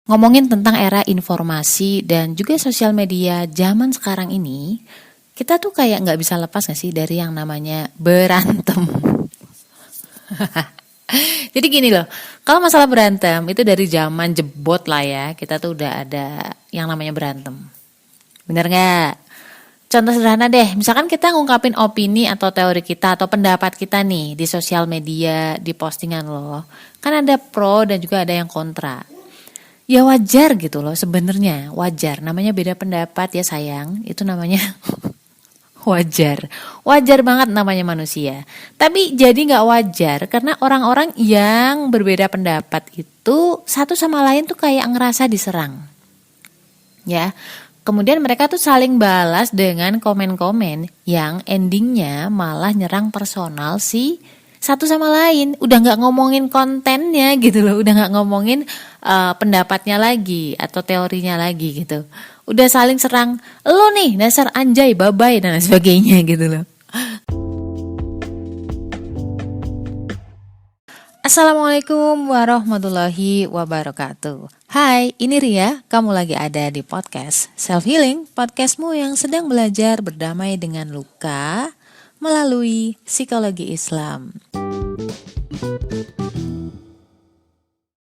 Ngomongin tentang era informasi dan juga sosial media zaman sekarang ini, kita tuh kayak nggak bisa lepas nggak sih dari yang namanya berantem. Jadi gini loh, kalau masalah berantem itu dari zaman jebot lah ya, kita tuh udah ada yang namanya berantem. Bener nggak? Contoh sederhana deh, misalkan kita ngungkapin opini atau teori kita atau pendapat kita nih di sosial media, di postingan loh. Kan ada pro dan juga ada yang kontra. Ya wajar gitu loh sebenarnya, wajar. Namanya beda pendapat ya sayang, itu namanya wajar. Wajar banget namanya manusia. Tapi jadi nggak wajar karena orang-orang yang berbeda pendapat itu satu sama lain tuh kayak ngerasa diserang. Ya, kemudian mereka tuh saling balas dengan komen-komen yang endingnya malah nyerang personal si satu sama lain. Udah nggak ngomongin kontennya gitu loh, udah nggak ngomongin pendapatnya lagi atau teorinya lagi gitu. Udah saling serang, lo nih dasar anjay, babai dan lain sebagainya gitu loh. Assalamualaikum warahmatullahi wabarakatuh. Hai, ini Ria, kamu lagi ada di podcast Self Healing, podcastmu yang sedang belajar berdamai dengan luka melalui psikologi Islam.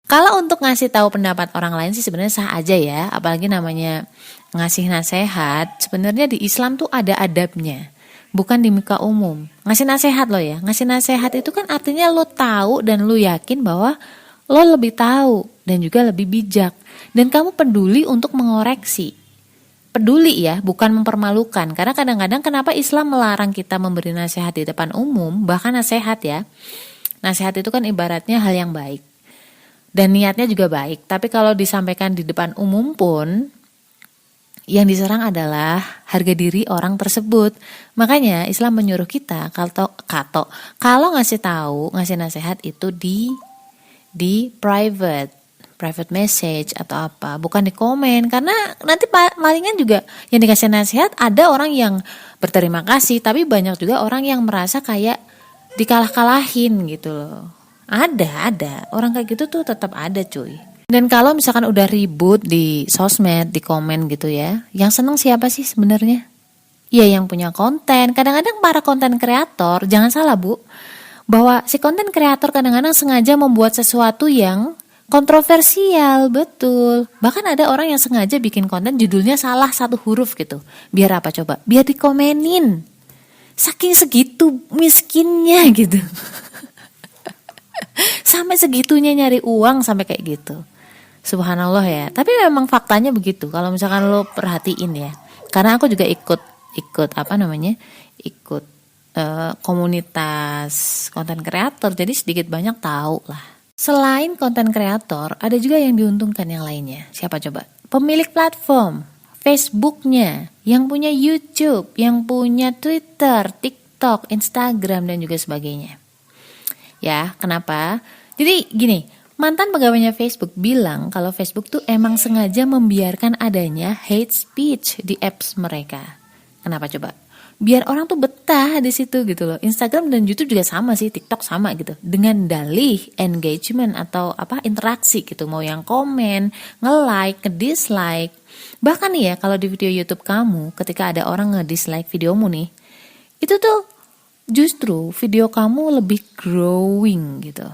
Kalau untuk ngasih tahu pendapat orang lain sih sebenarnya sah aja ya, apalagi namanya ngasih nasihat. Sebenarnya di Islam tuh ada adabnya, bukan di muka umum. Ngasih nasihat lo ya, ngasih nasihat itu kan artinya lo tahu dan lo yakin bahwa lo lebih tahu dan juga lebih bijak. Dan kamu peduli untuk mengoreksi. Peduli ya, bukan mempermalukan. Karena kadang-kadang kenapa Islam melarang kita memberi nasihat di depan umum, bahkan nasihat ya. Nasihat itu kan ibaratnya hal yang baik. Dan niatnya juga baik, tapi kalau disampaikan di depan umum pun yang diserang adalah harga diri orang tersebut. Makanya Islam menyuruh kita kalau ngasih tahu, ngasih nasihat itu di private message atau apa, bukan di komen, karena nanti palingan juga yang dikasih nasihat ada orang yang berterima kasih, tapi banyak juga orang yang merasa kayak dikalah-kalahin gitu loh. Ada. Orang kayak gitu tuh tetap ada cuy. Dan kalau misalkan udah ribut di sosmed, di komen gitu ya, yang seneng siapa sih sebenarnya? Ya yang punya konten. Kadang-kadang para konten kreator, jangan salah bu, bahwa si konten kreator kadang-kadang sengaja membuat sesuatu yang kontroversial, betul. Bahkan ada orang yang sengaja bikin konten judulnya salah satu huruf gitu. Biar apa coba? Biar dikomenin. Saking segitu miskinnya gitu. Sampai segitunya nyari uang sampai kayak gitu. Subhanallah ya. Tapi memang faktanya begitu. Kalau misalkan lo perhatiin ya. Karena aku juga ikut komunitas konten kreator. Jadi sedikit banyak tahu lah. Selain konten kreator, ada juga yang diuntungkan yang lainnya. Siapa coba? Pemilik platform, Facebooknya, yang punya YouTube, yang punya Twitter, TikTok, Instagram dan juga sebagainya. Ya, kenapa? Jadi gini, mantan pegawainya Facebook bilang kalau Facebook tuh emang sengaja membiarkan adanya hate speech di apps mereka. Kenapa coba? Biar orang tuh betah di situ gitu loh. Instagram dan YouTube juga sama sih, TikTok sama gitu. Dengan dalih engagement atau interaksi gitu, mau yang komen, nge-like, nge-dislike. Bahkan nih ya, kalau di video YouTube kamu ketika ada orang nge-dislike videomu nih, itu tuh justru video kamu lebih growing gitu.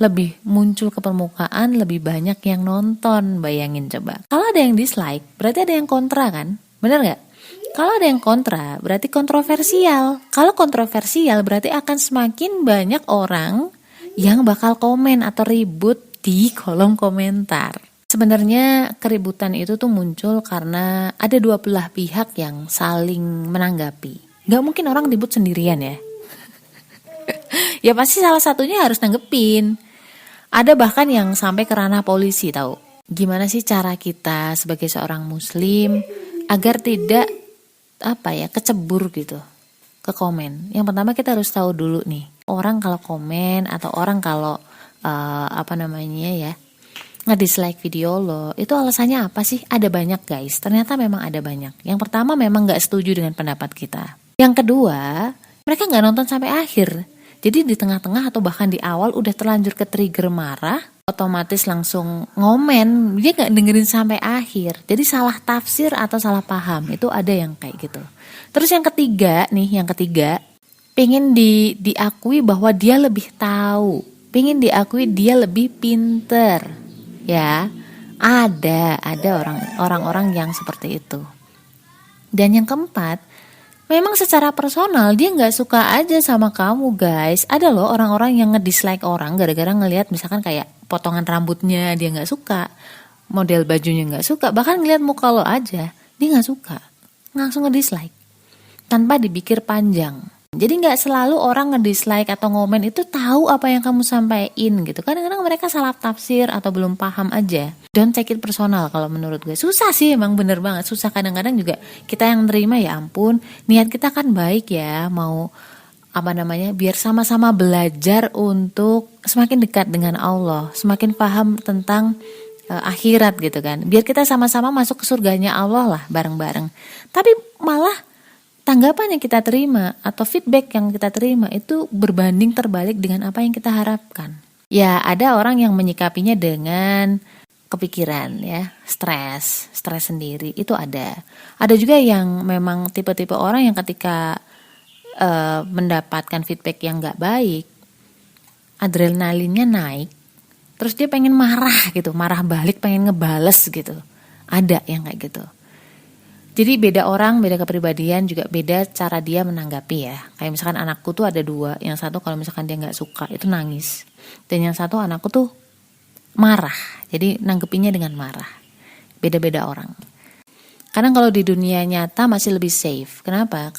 Lebih muncul ke permukaan, lebih banyak yang nonton, bayangin coba. Kalau ada yang dislike, berarti ada yang kontra kan? Bener gak? Kalau ada yang kontra, berarti kontroversial. Kalau kontroversial, berarti akan semakin banyak orang yang bakal komen atau ribut di kolom komentar. Sebenarnya keributan itu tuh muncul karena ada dua belah pihak yang saling menanggapi. Gak mungkin orang ribut sendirian ya. Ya pasti salah satunya harus nanggepin. Ada bahkan yang sampai ke ranah polisi tahu. Gimana sih cara kita sebagai seorang muslim agar tidak kecebur gitu ke komen. Yang pertama kita harus tahu dulu nih, orang kalau komen atau orang kalau nge-dislike video lo, itu alasannya apa sih? Ada banyak guys, ternyata memang ada banyak. Yang pertama memang gak setuju dengan pendapat kita. Yang kedua, mereka gak nonton sampai akhir. Jadi di tengah-tengah atau bahkan di awal udah terlanjur ke trigger marah, otomatis langsung ngomen, dia nggak dengerin sampai akhir, jadi salah tafsir atau salah paham, itu ada yang kayak gitu. Terus yang ketiga, pengen diakui bahwa dia lebih tahu, pengen diakui dia lebih pinter, ya. Ada orang-orang yang seperti itu. Dan yang keempat, memang secara personal dia nggak suka aja sama kamu, guys. Ada loh orang-orang yang ngedislike orang gara-gara ngelihat misalkan kayak potongan rambutnya dia nggak suka, model bajunya nggak suka, bahkan ngelihat muka lo aja dia nggak suka, langsung ngedislike tanpa dipikir panjang. Jadi nggak selalu orang ngedislike atau ngomen itu tahu apa yang kamu sampaikan gitu. Kadang-kadang mereka salah tafsir atau belum paham aja. Don't take it personal kalau menurut gue. Susah sih, emang bener banget. Susah kadang-kadang juga kita yang terima, ya ampun. Niat kita kan baik ya, mau biar sama-sama belajar untuk semakin dekat dengan Allah, semakin paham tentang akhirat gitu kan. Biar kita sama-sama masuk ke surganya Allah lah bareng-bareng. Tapi malah tanggapan yang kita terima atau feedback yang kita terima itu berbanding terbalik dengan apa yang kita harapkan. Ya, ada orang yang menyikapinya dengan kepikiran ya, stres sendiri, itu ada. Ada juga yang memang tipe-tipe orang yang ketika mendapatkan feedback yang gak baik, adrenalinnya naik, terus dia pengen marah gitu, marah balik, pengen ngebales gitu. Ada yang kayak gitu. Jadi beda orang, beda kepribadian, juga beda cara dia menanggapi ya. Kayak misalkan anakku tuh ada dua. Yang satu kalau misalkan dia gak suka itu nangis. Dan yang satu anakku tuh marah. Jadi nanggepinnya dengan marah. Beda-beda orang. Karena kalau di dunia nyata masih lebih safe. Kenapa?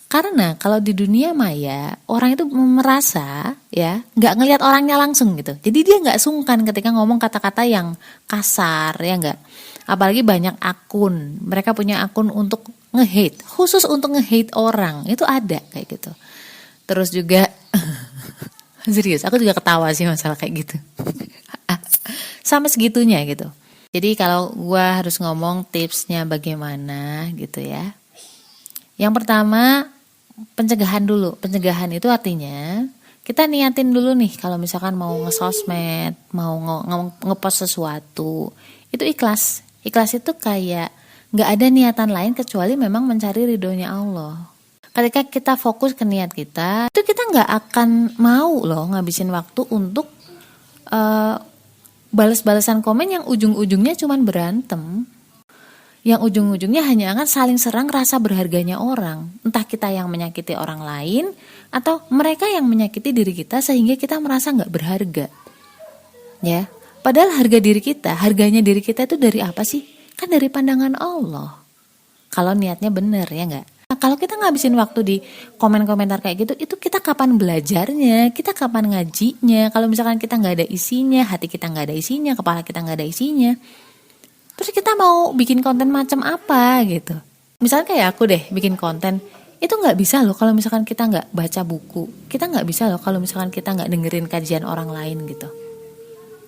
Karena kalau di dunia maya orang itu merasa ya gak ngelihat orangnya langsung gitu. Jadi dia gak sungkan ketika ngomong kata-kata yang kasar, ya gak? Apalagi banyak akun, mereka punya akun untuk nge-hate, khusus untuk nge-hate orang, itu ada kayak gitu. Terus juga, serius, aku juga ketawa sih masalah kayak gitu. Sampai segitunya gitu. Jadi kalau gue harus ngomong tipsnya bagaimana gitu ya. Yang pertama, pencegahan dulu. Pencegahan itu artinya kita niatin dulu nih kalau misalkan mau nge-sosmed, mau nge-post sesuatu, itu ikhlas. Ikhlas itu kayak gak ada niatan lain kecuali memang mencari ridhonya Allah. Ketika kita fokus ke niat kita, itu kita gak akan mau loh ngabisin waktu untuk balas-balasan komen yang ujung-ujungnya cuman berantem. Yang ujung-ujungnya hanya akan saling serang rasa berharganya orang. Entah kita yang menyakiti orang lain, atau mereka yang menyakiti diri kita sehingga kita merasa gak berharga. Ya. Padahal harganya diri kita itu dari apa sih? Kan dari pandangan Allah. Kalau niatnya benar, ya enggak? Nah, kalau kita ngabisin waktu di komen-komentar kayak gitu, itu kita kapan belajarnya? Kita kapan ngajinya? Kalau misalkan kita nggak ada isinya, hati kita nggak ada isinya, kepala kita nggak ada isinya, terus kita mau bikin konten macam apa gitu? Misalnya kayak aku deh bikin konten, itu nggak bisa loh kalau misalkan kita nggak baca buku. Kita nggak bisa loh kalau misalkan kita nggak dengerin kajian orang lain gitu.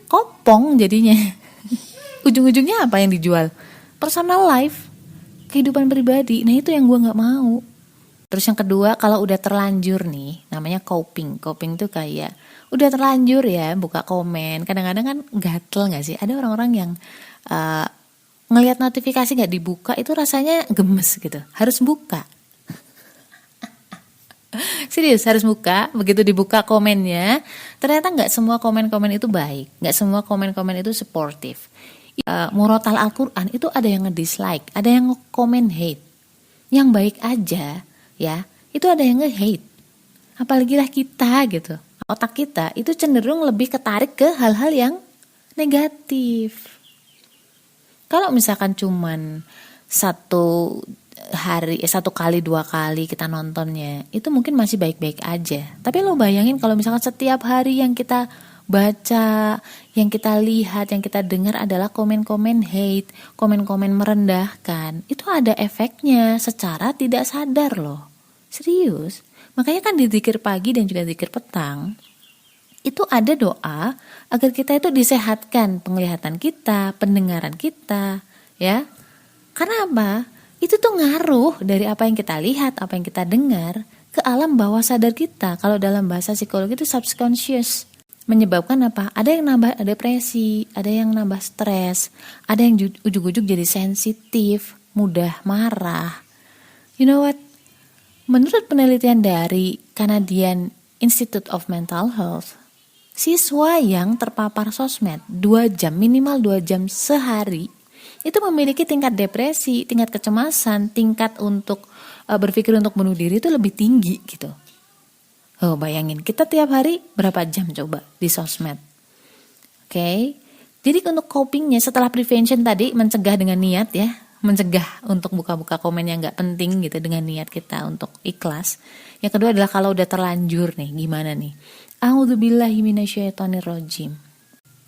Kopong jadinya. Ujung-ujungnya apa yang dijual? Personal life, kehidupan pribadi. Nah itu yang gue gak mau. Terus yang kedua, kalau udah terlanjur nih, namanya coping. Coping tuh kayak udah terlanjur ya buka komen. Kadang-kadang kan gatel gak sih? Ada orang-orang yang ngelihat notifikasi gak dibuka itu rasanya gemes gitu. Harus buka. Serius, harus buka. Begitu dibuka komennya, ternyata gak semua komen-komen itu baik, gak semua komen-komen itu supportive. Murotal Al-Quran itu ada yang nge-dislike, ada yang nge-komen hate. Yang baik aja ya, itu ada yang nge-hate. Apalagi lah kita gitu. Otak kita itu cenderung lebih ketarik ke hal-hal yang negatif. Kalau misalkan cuman satu kali 2 kali kita nontonnya, itu mungkin masih baik-baik aja. Tapi lo bayangin kalau misalkan setiap hari yang kita baca, yang kita lihat, yang kita dengar adalah komen-komen hate, komen-komen merendahkan, itu ada efeknya secara tidak sadar loh. Serius. Makanya kan di zikir pagi dan juga zikir petang itu ada doa agar kita itu disehatkan penglihatan kita, pendengaran kita, ya. Karena apa? Itu tuh ngaruh dari apa yang kita lihat, apa yang kita dengar ke alam bawah sadar kita. Kalau dalam bahasa psikologi itu subconscious. Menyebabkan apa? Ada yang nambah depresi, ada yang nambah stres, ada yang ujuk-ujuk jadi sensitif, mudah marah. You know what? Menurut penelitian dari Canadian Institute of Mental Health, siswa yang terpapar sosmed 2 jam, minimal 2 jam sehari, itu memiliki tingkat depresi, tingkat kecemasan, tingkat untuk berpikir untuk bunuh diri itu lebih tinggi gitu. Oh, bayangin, kita tiap hari berapa jam coba di sosmed. Oke. Jadi untuk copingnya setelah prevention tadi, mencegah dengan niat ya, mencegah untuk buka-buka komen yang gak penting gitu dengan niat kita untuk ikhlas. Yang kedua adalah kalau udah terlanjur nih, gimana nih? A'udzubillahi minasyaitonirrajim.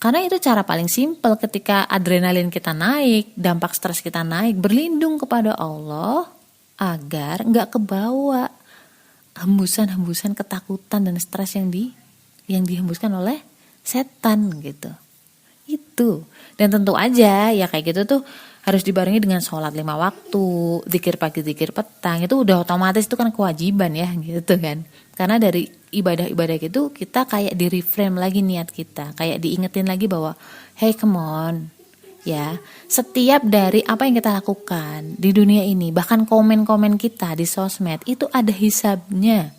Karena itu cara paling simpel ketika adrenalin kita naik, dampak stres kita naik, berlindung kepada Allah agar gak kebawa hembusan-hembusan ketakutan dan stres yang dihembuskan oleh setan gitu. Itu. Dan tentu aja ya kayak gitu tuh harus dibarengi dengan sholat 5 waktu, zikir pagi, zikir petang. Itu udah otomatis, itu kan kewajiban ya gitu kan. Karena dari ibadah-ibadah gitu kita kayak di reframe lagi niat kita, kayak diingetin lagi bahwa hey come on, ya, setiap dari apa yang kita lakukan di dunia ini, bahkan komen-komen kita di sosmed itu ada hisabnya.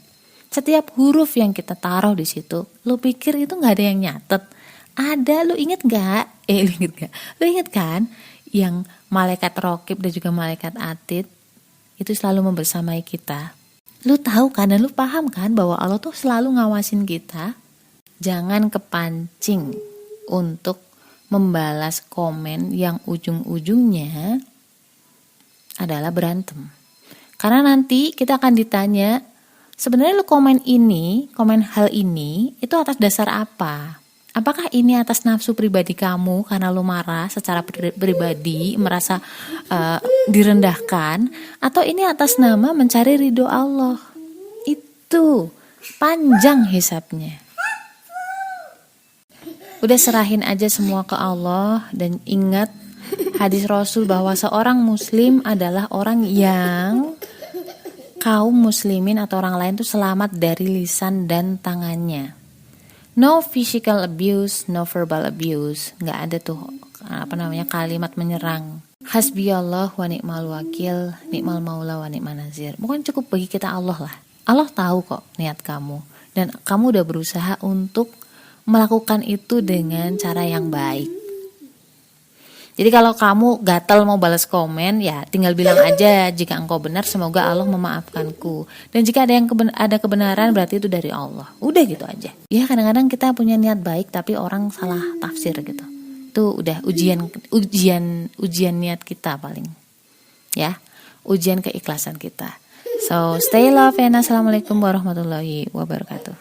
Setiap huruf yang kita taruh di situ, lu pikir itu nggak ada yang nyatet? Ada, lu inget nggak? Lu inget kan yang malaikat Raqib dan juga malaikat Atid itu selalu membersamai kita? Lu tahu kan dan lu paham kan bahwa Allah tuh selalu ngawasin kita? Jangan kepancing untuk membalas komen yang ujung-ujungnya adalah berantem. Karena nanti kita akan ditanya, sebenarnya lu komen hal ini itu atas dasar apa? Apakah ini atas nafsu pribadi kamu karena lu marah secara pribadi, merasa direndahkan, atau ini atas nama mencari ridho Allah? Itu panjang hisabnya. Udah serahin aja semua ke Allah dan ingat hadis Rasul bahwa seorang muslim adalah orang yang kaum muslimin atau orang lain tuh selamat dari lisan dan tangannya. No physical abuse, no verbal abuse. Nggak ada tuh kalimat menyerang. Hasbiyallah wa ni'mal wakil, ni'mal maula wa ni'man nazir. Bukan cukup bagi kita Allah lah. Allah tahu kok niat kamu dan kamu udah berusaha untuk melakukan itu dengan cara yang baik. Jadi kalau kamu gatal mau balas komen, ya tinggal bilang aja jika engkau benar, semoga Allah memaafkanku. Dan jika ada kebenaran, berarti itu dari Allah. Udah gitu aja. Ya kadang-kadang kita punya niat baik tapi orang salah tafsir gitu. Itu udah ujian niat kita paling. Ya, ujian keikhlasan kita. So stay love and assalamualaikum warahmatullahi wabarakatuh.